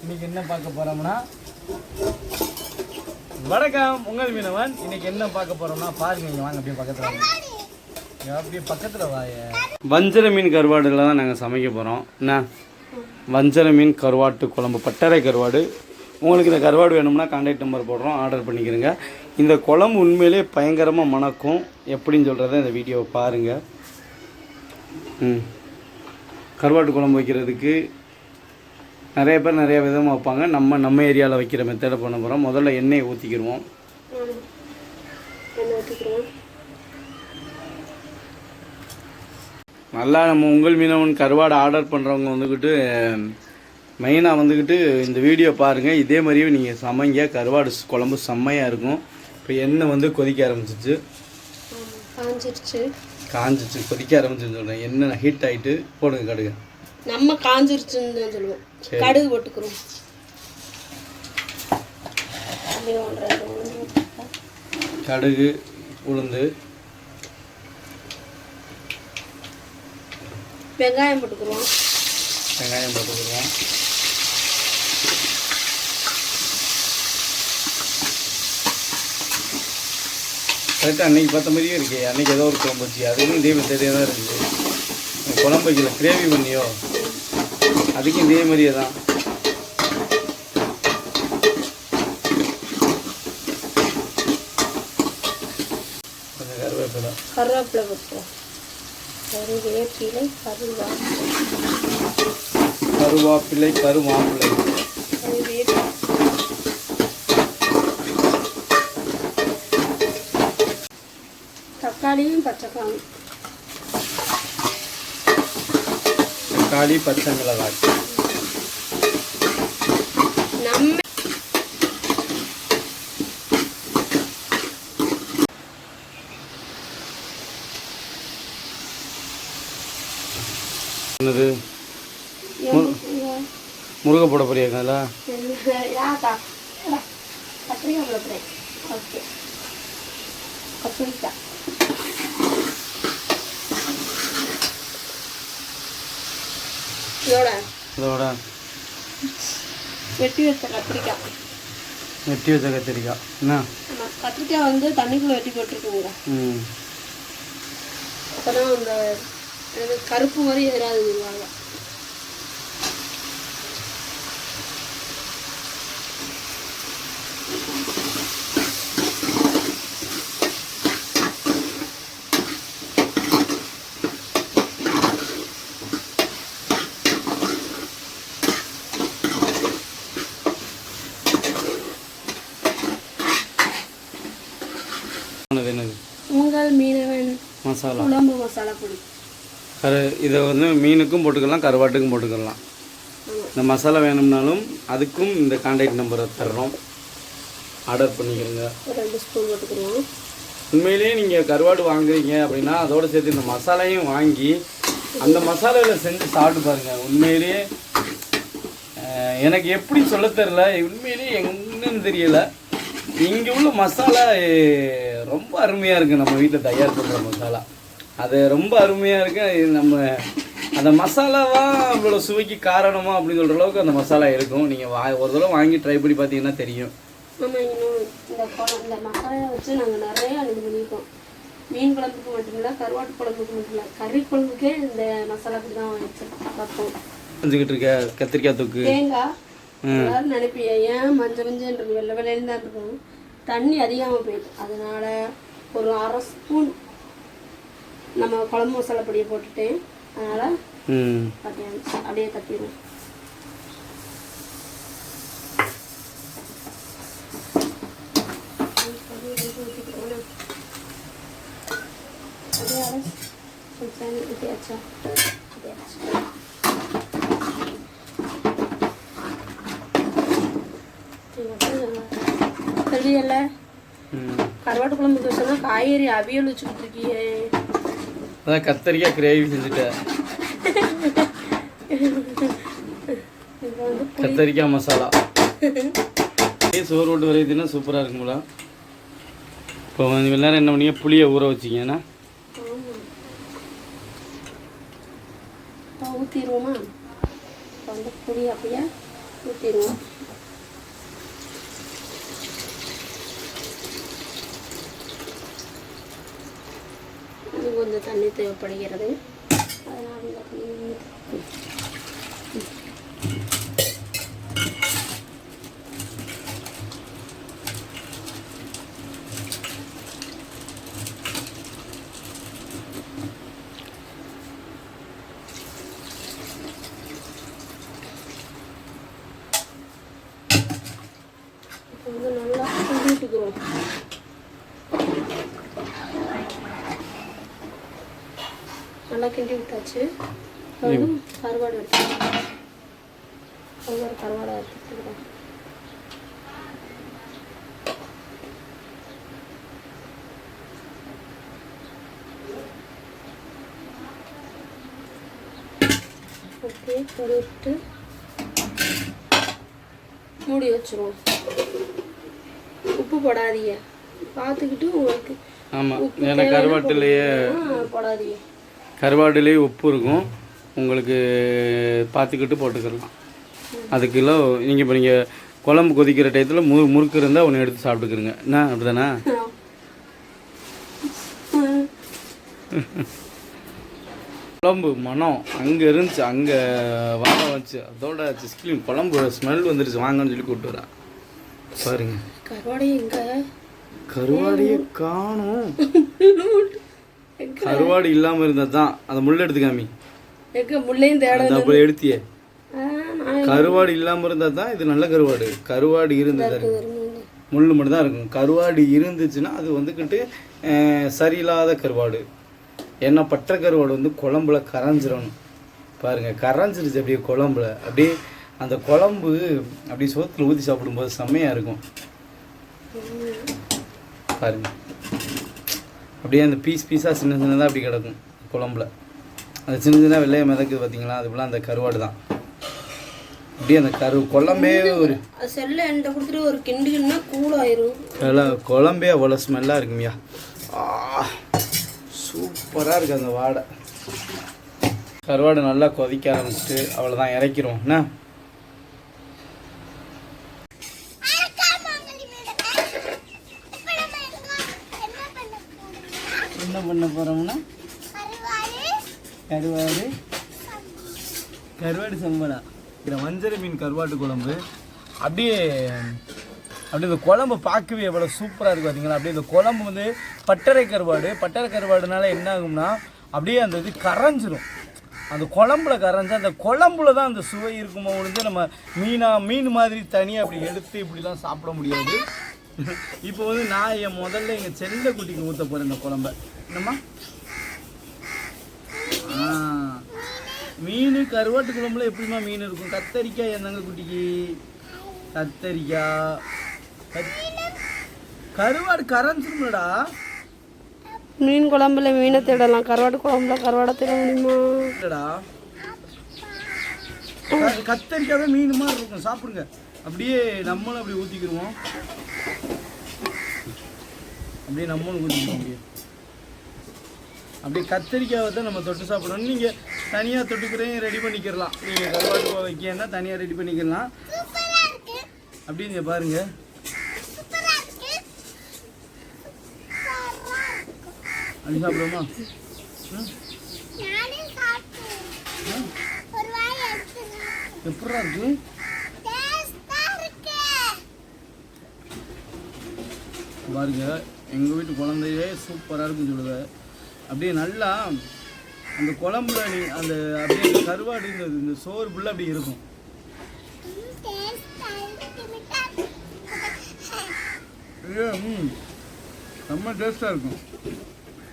இன்னைக்கு என்ன பார்க்க போகிறோம்னா வணக்கம் உங்கள் மீனவன். இன்னைக்கு என்ன பார்க்க போகிறோம்னா பாருங்க, இங்கே வாங்க அப்படியே பக்கத்தில் வாங்க, அப்படியே பக்கத்தில் வாய. வஞ்சர மீன் கருவாடுல தான் நாங்கள் சமைக்க போகிறோம். என்ன வஞ்சர மீன் கருவாட்டு குழம்பு, பட்டறை கருவாடு. உங்களுக்கு இந்த கருவாடு வேணும்னா கான்டாக்ட் நம்பர் போடுறோம், ஆர்டர் பண்ணிக்கிறேங்க. இந்த குழம்பு உண்மையிலே பயங்கரமாக மணக்கும். எப்படின்னு சொல்கிறத இந்த வீடியோவை பாருங்கள். கருவாட்டு குழம்பு வைக்கிறதுக்கு நிறைய பேர் நிறைய விதமாக வைப்பாங்க. நம்ம ஏரியாவில் வைக்கிற மெத்தடை பண்ண போகிறோம். முதல்ல எண்ணெயை ஊற்றிக்கிடுவோம். நல்லா நம்ம உங்கள் மீனவன் கருவாடு ஆர்டர் பண்ணுறவங்க வந்துக்கிட்டு மெயினாக வந்துக்கிட்டு இந்த வீடியோ பாருங்கள். இதே மாதிரியே நீங்கள் சமைங்க. கருவாடு குழம்பு செம்மையாக இருக்கும். இப்போ எண்ணெய் வந்து கொதிக்க ஆரம்பிச்சிச்சு, காஞ்சிச்சு, கொதிக்க ஆரம்பிச்சுன்னு சொல்கிறேன். எண்ணெய் ஹீட் ஆகிட்டு போடுங்க கடுகு. நம்ம காஞ்சிருச்சுன்னு தான் சொல்லுவோம். கடுகு போட்டுக்கிறோம். கடுகு, உளுந்து, வெங்காயம் போட்டுக்கிறோம். வெங்காயம் போட்டுக்கிறோம். கரெக்டாக அன்றைக்கி பார்த்த மாதிரியே இருக்கு. அன்றைக்கி ஏதோ ஒரு குழம்பு வச்சு அதுக்கும் இதே மெத்தடியாக தான் இருக்குது. குழம்பு வைக்கல, கிரேவி பண்ணியோ, அதுக்கும் இதே மாதிரியே தான். கொஞ்சம் கருவேப்பிலை போட்டுக்கிறோம். கருவேப்பிலை, கருமாப்பிள்ளை, தக்காளியும் பச்சைக்காய், தக்காளி, பச்சை மிளகாய். நம்ம என்னது முருகை போட போறியாங்களா? கத்திரிக்காய் போட போறேன். ஓகே, கத்திரிக்காய் இதோட வெட்டி வச்ச கத்திரிக்காய். வெட்டி வச்ச கத்திரிக்காய் என்ன? கத்திரிக்காய் வந்து தண்ணிக்குள்ள வெட்டி போட்டுருக்குங்க. அப்போதான் அந்த கருப்பு மாதிரி எதிராது சொல்லுவாங்க. உங்கள் மீனவன் மசாலா, குழம்பு மசாலா பொடி. இதை வந்து மீனுக்கும் போட்டுக்கலாம், கருவாட்டுக்கும் போட்டுக்கலாம். இந்த மசாலா வேணும்னாலும் அதுக்கும் இந்த கான்டாக்ட் நம்பரை தர்றோம், ஆர்டர் பண்ணிக்கிறோங்க. 2 ஸ்பூன் போட்டுக்கிறோம். உண்மையிலேயே நீங்கள் கருவாடு வாங்குறீங்க அப்படின்னா அதோடு சேர்த்து இந்த மசாலையும் வாங்கி அந்த மசாலாவில் செஞ்சு சாப்பிட்டு பாருங்கள். உண்மையிலேயே எனக்கு எப்படி சொல்ல தெரில, உண்மையிலேயே என்னன்னு தெரியலை. இங்கே உள்ள மசாலா ரொம்ப அருமையாக இருக்குது. நம்ம வீட்டில் தயார் பண்ணுற மசாலா அது ரொம்ப அருமையாக இருக்குது. நம்ம அந்த மசாலாவா இவ்வளோ சுவைக்கு காரணமா அப்படின்னு சொல்கிற அளவுக்கு அந்த மசாலா இருக்கும். நீங்கள் ஒரு தடவை வாங்கி ட்ரை பண்ணி பார்த்தீங்கன்னா தெரியும். நம்ம இன்னும் இந்த மசாலா வச்சு நாங்கள் நிறைய இது பண்ணியிருக்கோம். மீன் குழம்புக்கு மட்டும் இல்லை, கருவாட்டு குழம்புக்கு மட்டும் இல்லை, கறி குழம்புக்கே இந்த மசாலா அப்படி தான் வைப்போம். செஞ்சுக்கிட்டு இருக்க கத்திரிக்காய் தொக்கு, தேங்காய். எல்லாரும் நினைப்பீங்க ஏன் மஞ்சள் மஞ்சள் வெள்ளை வெள்ளையில தான் இருக்கும், தண்ணி அதிகமாக போயிடுது. அதனால ஒரு 1/2 ஸ்பூன் நம்ம குழம்பு மசாலா பொடியை போட்டுட்டேன். அதனால் அப்படியே தட்டிடுவோம். தெரியல, கருவாட்டு குழம்புக்கு வச்சோன்னா காய்கறி அவியல் வச்சுக்கிட்டு இருக்கியே. அதான் கத்திரிக்காய் கிரேவி செஞ்சுட்டேன். கத்திரிக்காய் மசாலா சோறு போட்டு வரையுதுன்னா சூப்பராக இருக்குங்களா? இப்போ கொஞ்சம் நேரம் என்ன பண்ணீங்க, புளியை ஊற வச்சிங்கன்னா ஊற்றிடுவோமா? புளி அப்படியே ஊற்றிடுவோம். இன்னும் கொஞ்சம் தண்ணி தேவைப்படுகிறது, அதனால் இந்த தண்ணி வந்து நல்லா கிண்டி விட்டுக்கிறோம். நல்லா கிண்டி விட்டாச்சு. கருவாடு எடுத்துக்கிறோம். கருவாடை எடுத்துக்கிறோம். ஓகே, கருவிட்டு மூடி வச்சுருவோம். உப்பு போடாதீங்க, பார்த்துக்கிட்டு உங்களுக்கு. ஆமாம், ஏன்னா கருவாட்டிலேயே போடாதீங்க, கருவாடுலேயே உப்பு இருக்கும், உங்களுக்கு பார்த்துக்கிட்டு போட்டுக்கலாம். அது கிலோ நீங்கள் இப்போ நீங்கள் குழம்பு கொதிக்கிற டயத்தில் முறுக்கு இருந்தால் ஒன்று எடுத்து சாப்பிட்டுக்கிறங்க. என்ன அப்படி தானே? குழம்பு மனம் அங்கே இருந்துச்சு, அங்கே வாழ வச்சு அதோட சிஸ்கிலின் குழம்பு ஸ்மெல் வந்துருச்சு, வாங்கன்னு சொல்லி கூப்பிட்டு வரேன். பாருங்க, கருவாடை எங்க? கருவாடையே காணும். கருவாடு இல்லாமல் இருந்தது தான். அந்த முள் எடுத்து காமி. முள்ளையும் தேட அப்புறம் எடுத்தியே. கருவாடு இல்லாமல் இருந்தால் தான் இது நல்ல கருவாடு. கருவாடு இருந்தது முள் மட்டும் தான் இருக்கும். கருவாடு இருந்துச்சுன்னா அது வந்துக்கிட்டு சரியில்லாத கருவாடு. ஏன்னா பற்ற கருவாடு வந்து குழம்புல கரைஞ்சிடணும். பாருங்கள், கரைஞ்சிருச்சு அப்படியே குழம்புல. அப்படியே அந்த குழம்பு அப்படியே சோத்தில் ஊற்றி சாப்பிடும்போது செம்மையாக இருக்கும். பாருங்க, அப்படியே அந்த பீஸாக சின்ன சின்னதாக அப்படி கிடக்கும் குழம்புல. அந்த சின்ன சின்ன வெள்ளையை மிதக்குது பார்த்தீங்களா, அது போல் அந்த கருவாடு தான். அப்படியே அந்த குழம்பே ஒரு செல்ல என்கிட்ட கொடுத்துட்டு ஒரு கிண்டுன்னா கூலாயிரும். குழம்பே அவ்வளோ ஸ்மெல்லாக இருக்குமியா, சூப்பராக இருக்குது அந்த வாடை. கருவாடு நல்லா கொதிக்க ஆரம்பிச்சுட்டு அவ்வளோதான், இறக்கிறோம். என்ன பண்ண போகிறோம்னா கருவாடு சம்பளா வஞ்சர மீன் கருவாட்டு குழம்பு. அப்படியே இந்த குழம்பு பார்க்கவே எவ்வளோ சூப்பராக இருக்குது பார்த்தீங்களா. அப்படியே இந்த குழம்பு வந்து பட்டறை கருவாடுனால என்ன ஆகும்னா அப்படியே அந்த இது கரைஞ்சிரும். அந்த குழம்புல கரைஞ்சி அந்த குழம்புல தான் அந்த சுவை இருக்குமோ ஒழிஞ்சு நம்ம மீன் மாதிரி தனியாக அப்படி எடுத்து இப்படிலாம் சாப்பிட முடியாது. இப்போ வந்து நான் முதல்ல எங்கள் செல்ல குட்டிக்கு ஊற்ற போகிறேன் இந்த குழம்ப. என்னம்மா? மீன் கருவாட்டு குழம்புல எப்படிமா மீன் இருக்கும்? கத்தரிக்காய் என்னங்க குட்டிக்கு? கத்தரிக்காய் கருவாடு கரைஞ்சிரும்லடா. மீன் குழம்புல மீனை தேடலாம், கருவாடு குழம்புல கருவாடை தேட முடியுமா? இல்லடா, கத்தரிக்காய் தான் மீன் மாதிரி இருக்கும், சாப்பிடுங்க. அப்படியே நம்மளும் அப்படி ஊற்றிக்கிடுவோம். அப்படியே நம்மளும் ஊற்றிக்கிடுவோம். அப்படியே கத்தரிக்காவை தான் நம்ம தொட்டு சாப்பிடணும். நீங்கள் தனியாக தொட்டுக்கிறேன் ரெடி பண்ணிக்கிறலாம். நீங்கள் கருவாட்டு வைக்கன்னா தனியாக ரெடி பண்ணிக்கலாம். அப்படி நீங்கள் பாருங்கள். அப்படி சாப்பிடுவோமா? எப்படா இருக்கு? பாருங்க, எங்கள் வீட்டு குழந்தையே சூப்பராக இருக்குன்னு சொல்லுவேன். அப்படியே நல்லா அந்த குழம்புல அந்த அப்படியே அந்த கருவாடு இந்த சோறு ஃபுல்லாக அப்படி இருக்கும். ரொம்ப டேஸ்ட்டாக இருக்கும்.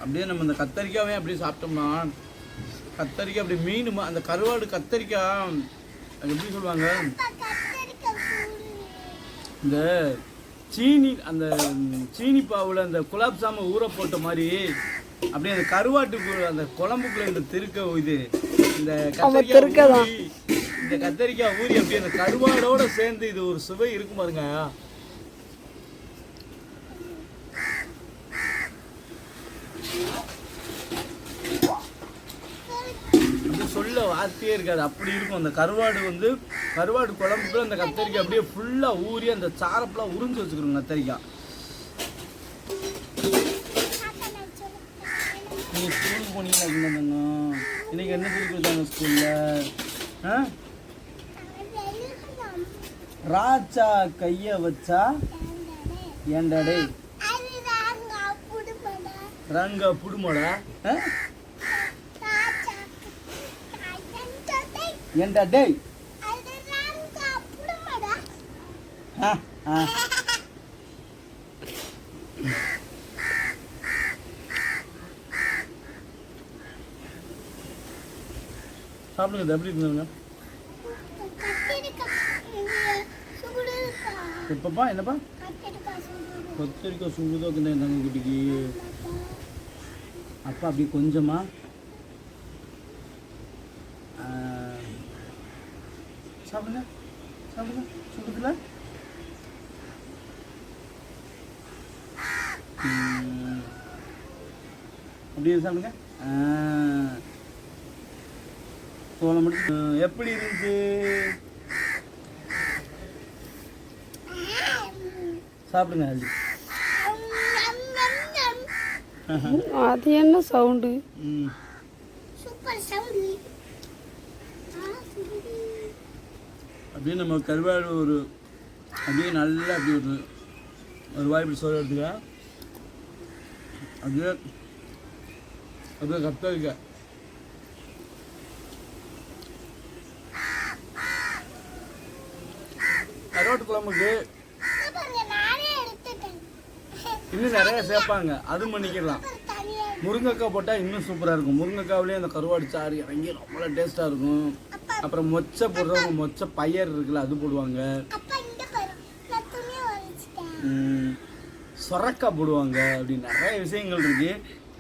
அப்படியே நம்ம இந்த கத்தரிக்காவே அப்படியே சாப்பிட்டோம்னா, கத்தரிக்காய் அப்படி மீன் அந்த கருவாடு கத்தரிக்காய் அது எப்படி சொல்லுவாங்க, இந்த அந்த சீனி பாவில் அந்த குலாப் ஜாமுன் ஊற போட்ட மாதிரி அப்படியே அந்த கருவாட்டுக்கு அந்த குழம்புக்குள்ள இந்த திருக்க இது இந்த கத்தரிக்காய் ஊறி அப்படியே அந்த கருவாடோட சேர்ந்து இது ஒரு சுவை இருக்கும் பாருங்க. அப்படி சொல்ல வார்த்தையே இருக்காது, அப்படி இருக்கும். அந்த கருவாடு வந்து கருவாடு குழம்புக்குள்ள அந்த கத்தரிக்காய் அப்படியே ஃபுல்லாக ஊறி அந்த சாரப்பெல்லாம் உறிஞ்சு வச்சுக்கிறோங்க கத்தரிக்காய். நீங்கள் ஸ்கூலுக்கு போனீங்களா இல்லைங்க? இன்னைக்கு என்ன சொல்லி கொடுத்தாங்க ஸ்கூலில்? ஆ, ராஜா கையை வச்சா ஏண்டாடே ரங்க புடுமோடா ஏண்டா டேய். சாப்பிடுங்க, எப்படி இருந்துங்க? எப்பப்பா என்னப்பா? கத்திரிக்காய் சுடுதோ தங்க குட்டிக்கு. அப்பா அப்படி கொஞ்சமா சாப்பிடுங்க, சாப்பிடுங்க. சுடுதுல அப்படியே சாப்பிடுங்க. தோலை முடிச்சு எப்படி இருந்துச்சு? சாப்பிடுங்க. அது என்ன சவுண்டு? அப்படியே நம்ம கருவாடு ஒரு அப்படியே நல்லா அப்படி ஒரு வாய்ப்பு சோறு எடுத்துக்க. அப்படியே அப்படியே கத்தரிக்காய் கருவாட்டு குழம்புக்கு இன்னும் நிறைய சேர்ப்பாங்க, அது பண்ணிக்கலாம். முருங்கைக்காய் போட்டால் இன்னும் சூப்பராக இருக்கும். முருங்கைக்காவிலேயே அந்த கருவாடு சாறு இறங்கி ரொம்ப டேஸ்ட்டாக இருக்கும். அப்புறம் மொச்சை போடுறவங்க மொச்சை பயிர் இருக்குல்ல, அது போடுவாங்க. சொரக்காய் போடுவாங்க. அப்படி நிறைய விஷயங்கள் இருக்குது.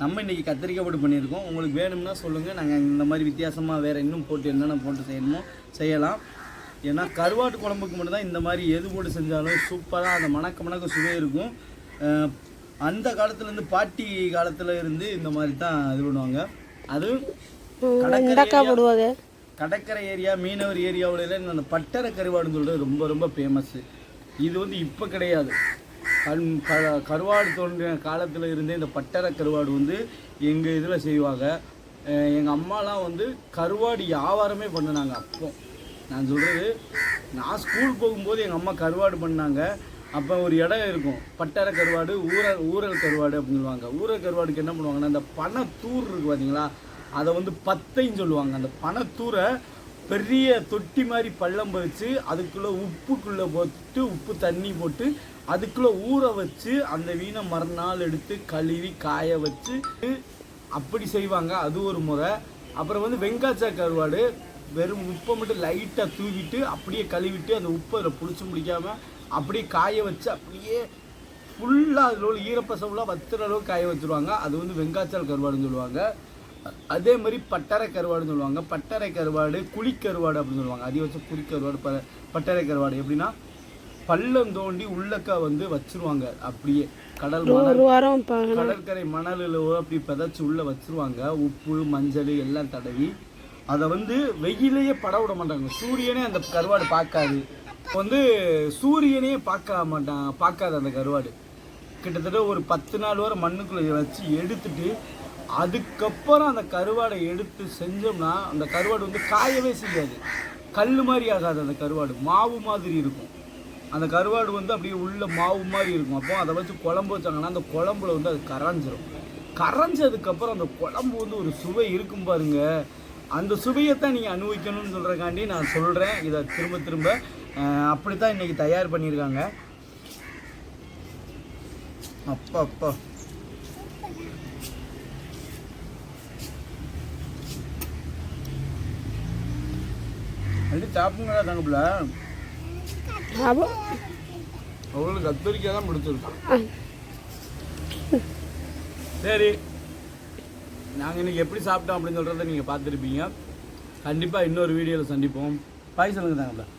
நம்ம இன்றைக்கி கத்திரிக்காய் போட்டு பண்ணியிருக்கோம். உங்களுக்கு வேணும்னா சொல்லுங்கள், நாங்கள் இந்த மாதிரி வித்தியாசமாக வேறு இன்னும் போட்டு என்னென்ன போட்டு செய்யணுமோ செய்யலாம். ஏன்னா கருவாட்டு குழம்புக்கு மட்டும்தான் இந்த மாதிரி எது போட்டு செஞ்சாலும் சூப்பராக அந்த மணக்க சுவை இருக்கும். அந்த காலத்துலேருந்து பாட்டி காலத்தில் இருந்து இந்த மாதிரி தான் இது பண்ணுவாங்க. அதுவும் கடற்கரை ஏரியா மீனவர் ஏரியாவில் அந்த பட்டறை கருவாடுன்னு சொல்லிட்டு ரொம்ப ரொம்ப ஃபேமஸ்ஸு. இது வந்து இப்போ கிடையாது. கருவாடு தோன்றிய காலத்தில் இருந்தே இந்த பட்டறை கருவாடு வந்து எங்கள் இதில் செய்வாங்க. எங்கள் அம்மாலாம் வந்து கருவாடு வியாபாரமே பண்ணினாங்க. அப்போ நான் சொல்கிறது, நான் ஸ்கூல் போகும்போது எங்கள் அம்மா கருவாடு பண்ணாங்க. அப்போ ஒரு இடம் இருக்கும், பட்டறை கருவாடு, ஊரல் கருவாடு அப்படின்னு சொல்லுவாங்க. ஊரல் கருவாடுக்கு என்ன பண்ணுவாங்கன்னா, அந்த பனைத்தூர் இருக்குது பார்த்தீங்களா, அதை வந்து பத்தைன்னு சொல்லுவாங்க. அந்த பனைத்தூரை பெரிய தொட்டி மாதிரி பள்ளம் பறித்து அதுக்குள்ளே உப்புக்குள்ளே போட்டு உப்பு தண்ணி போட்டு அதுக்குள்ளே ஊற வச்சு அந்த வீணை மறுநாள் எடுத்து கழுவி காய வச்சு அப்படி செய்வாங்க. அது ஒரு முறை. அப்புறம் வந்து வெங்காச்சா கருவாடு வெறும் உப்பை மட்டும் லைட்டாக தூவிட்டு அப்படியே கழுவிட்டு அந்த உப்பை அதில் பிடிச்சி முடிக்காமல் அப்படியே காய வச்சு அப்படியே ஃபுல்லாக அதில் உள்ள ஈரப்பசவுலாம் வத்துற அளவுக்கு காய வச்சுருவாங்க. அது வந்து வெங்காச்சால் கருவாடுன்னு சொல்லுவாங்க. அதே மாதிரி பட்டறை கருவாடுன்னு சொல்லுவாங்க. பட்டறை கருவாடு, குழிக்கருவாடு அப்படின்னு சொல்லுவாங்க. அதே வச்சு குழிக்கருவாடு, பட்டறை கருவாடு எப்படின்னா பள்ளம் தோண்டி உள்ளக்கா வந்து வச்சுருவாங்க. அப்படியே கடற்கரை மணலில் அப்படி பதைச்சி உள்ளே வச்சுருவாங்க. உப்பு மஞ்சள் எல்லாம் தடவி அதை வந்து வெயிலேயே பட விட மாட்டாங்க. சூரியனே அந்த கருவாடு பார்க்காது. வந்து சூரியனே பார்க்காது அந்த கருவாடு. கிட்டத்தட்ட ஒரு 10 நாள் வரை மண்ணுக்குள்ளே வச்சு எடுத்துட்டு அதுக்கப்புறம் அந்த கருவாடை எடுத்து செஞ்சோம்னா அந்த கருவாடு வந்து காயவே செய்யாது. கல் மாதிரி ஆகாது. அந்த கருவாடு மாவு மாதிரி இருக்கும். அந்த கருவாடு வந்து அப்படியே உள்ள மாவு மாதிரி இருக்கும். அப்போ அதை வச்சு குழம்பு வச்சாங்கன்னா அந்த குழம்புல வந்து அது கரைஞ்சிரும். கரைஞ்சதுக்கப்புறம் அந்த குழம்பு வந்து ஒரு சுவை இருக்கும் பாருங்க. அந்த சுவையைத்தான் நீங்கள் அனுபவிக்கணும்னு சொல்கிறக்காண்டி நான் சொல்கிறேன். இதை திரும்ப திரும்ப அப்படித்தான் இன்றைக்கி தயார் பண்ணியிருக்காங்க. அப்பா அப்பா அப்படி சாப்பிடுங்களா தங்கப்பில்? அவங்களுக்கு கத்தரிக்காய் தான் பிடிச்சிருக்கான். சரி, நாங்கள் இன்றைக்கி எப்படி சாப்பிட்டோம் அப்படின்னு சொல்கிறத நீங்கள் பார்த்துருப்பீங்க. கண்டிப்பாக இன்னொரு வீடியோவில் சந்திப்போம். பாய் சொல்லுங்க தங்கப்பில்.